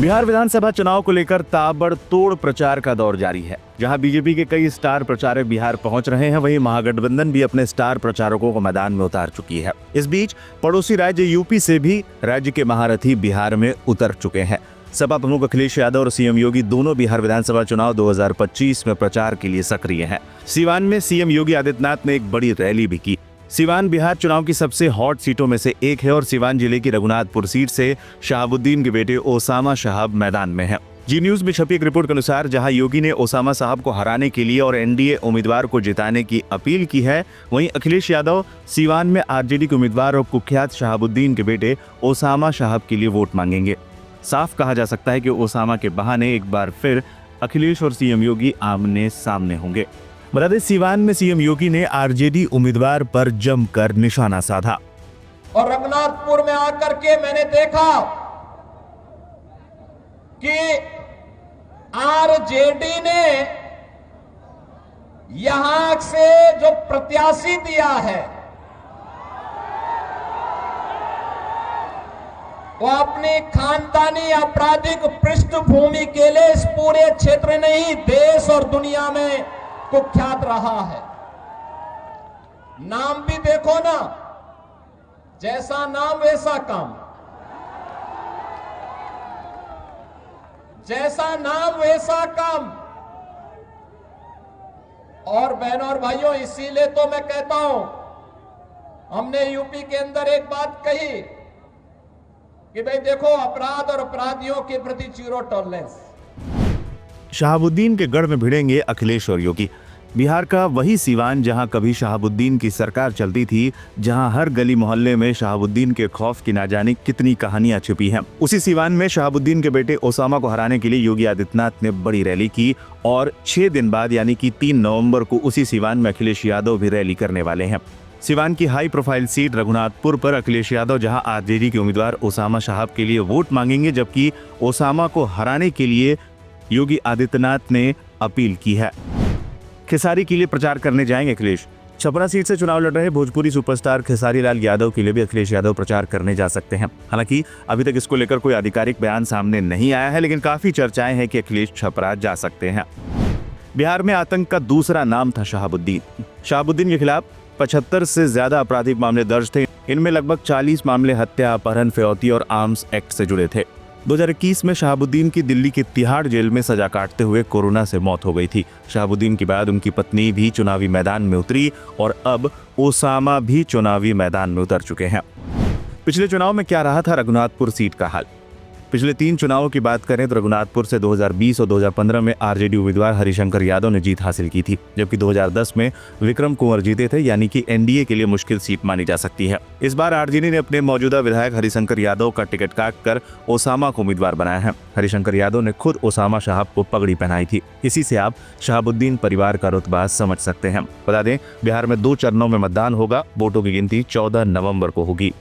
बिहार विधानसभा चुनाव को लेकर ताबड़तोड़ प्रचार का दौर जारी है। जहां बीजेपी के कई स्टार प्रचारक बिहार पहुंच रहे हैं, वहीं महागठबंधन भी अपने स्टार प्रचारकों को मैदान में उतार चुकी है। इस बीच पड़ोसी राज्य यूपी से भी राज्य के महारथी बिहार में उतर चुके हैं। सपा प्रमुख अखिलेश यादव और सीएम योगी दोनों बिहार विधानसभा चुनाव 2025 में प्रचार के लिए सक्रिय हैं। सीवान में सीएम योगी आदित्यनाथ ने एक बड़ी रैली भी की। सीवान बिहार चुनाव की सबसे हॉट सीटों में से एक है और सीवान जिले की रघुनाथपुर सीट से शहाबुद्दीन के बेटे ओसामा शहाब मैदान में हैं। जी न्यूज में छपी एक रिपोर्ट के अनुसार जहां योगी ने ओसामा साहब को हराने के लिए और एनडीए उम्मीदवार को जिताने की अपील की है, वहीं अखिलेश यादव सीवान में आरजेडी के उम्मीदवार और कुख्यात शहाबुद्दीन के बेटे ओसामा शहाब के लिए वोट मांगेंगे। साफ कहा जा सकता है कि ओसामा के बहाने एक बार फिर अखिलेश और सीएम योगी आमने सामने होंगे। बता दें, सीवान में सीएम योगी ने आरजेडी उम्मीदवार पर जमकर निशाना साधा और रघुनाथपुर में आकर के मैंने देखा कि आरजेडी ने यहां से जो प्रत्याशी दिया है वो अपनी खानदानी आपराधिक पृष्ठभूमि के लिए इस पूरे क्षेत्र नहीं, देश और दुनिया में कुख्यात रहा है। नाम भी देखो ना, जैसा नाम वैसा काम, जैसा नाम वैसा काम। और बहनों और भाइयों, इसीलिए तो मैं कहता हूं, हमने यूपी के अंदर एक बात कही कि भाई देखो, अपराध और अपराधियों के प्रति जीरो टॉलरेंस। शहाबुद्दीन के गढ़ में भिड़ेंगे अखिलेश और योगी। बिहार का वही सीवान जहां कभी शहाबुद्दीन की सरकार चलती थी, जहां हर गली मोहल्ले में शहाबुद्दीन के खौफ की ना जाने कितनी कहानियां छिपी हैं। उसी सीवान में शहाबुद्दीन के बेटे ओसामा को हराने के लिए योगी आदित्यनाथ ने बड़ी रैली की और 6 दिन बाद यानी कि 3 नवंबर को उसी सीवान में अखिलेश यादव भी रैली करने वाले हैं। सीवान की हाई प्रोफाइल सीट रघुनाथपुर पर अखिलेश यादव जहां आरजेडी के उम्मीदवार ओसामा शहाब के लिए वोट मांगेंगे, जबकि ओसामा को हराने के लिए योगी आदित्यनाथ ने अपील की है। खेसारी के लिए प्रचार करने जाएंगे अखिलेश। छपरा सीट से चुनाव लड़ रहे भोजपुरी सुपरस्टार खेसारी लाल यादव के लिए भी अखिलेश यादव प्रचार करने जा सकते हैं। हालांकि अभी तक इसको लेकर कोई आधिकारिक बयान सामने नहीं आया है, लेकिन काफी चर्चाएं हैं कि अखिलेश छपरा जा सकते हैं। बिहार में आतंक का दूसरा नाम था शहाबुद्दीन। शहाबुद्दीन के खिलाफ 75 से ज्यादा आपराधिक मामले दर्ज थे। इनमें लगभग 40 मामले हत्या, अपहरण, फिरौती और आर्म्स एक्ट से जुड़े थे। 2021 में शहाबुद्दीन की दिल्ली की तिहाड़ जेल में सजा काटते हुए कोरोना से मौत हो गई थी। शहाबुद्दीन के बाद उनकी पत्नी भी चुनावी मैदान में उतरी और अब ओसामा भी चुनावी मैदान में उतर चुके हैं। पिछले चुनाव में क्या रहा था रघुनाथपुर सीट का हाल? पिछले 3 चुनावों की बात करें तो रघुनाथपुर से 2020 और 2015 में आरजेडी उम्मीदवार हरिशंकर यादव ने जीत हासिल की थी, जबकि 2010 में विक्रम कुंवर जीते थे, यानी कि एनडीए के लिए मुश्किल सीट मानी जा सकती है। इस बार आरजेडी ने अपने मौजूदा विधायक हरिशंकर यादव का टिकट काटकर ओसामा को उम्मीदवार बनाया है। हरिशंकर यादव ने खुद ओसामा शहाब को पगड़ी पहनाई थी। इसी से आप शहाबुद्दीन परिवार का रुतबा समझ सकते हैं। बता दें, बिहार में 2 चरणों में मतदान होगा। वोटों की गिनती 14 नवंबर को होगी।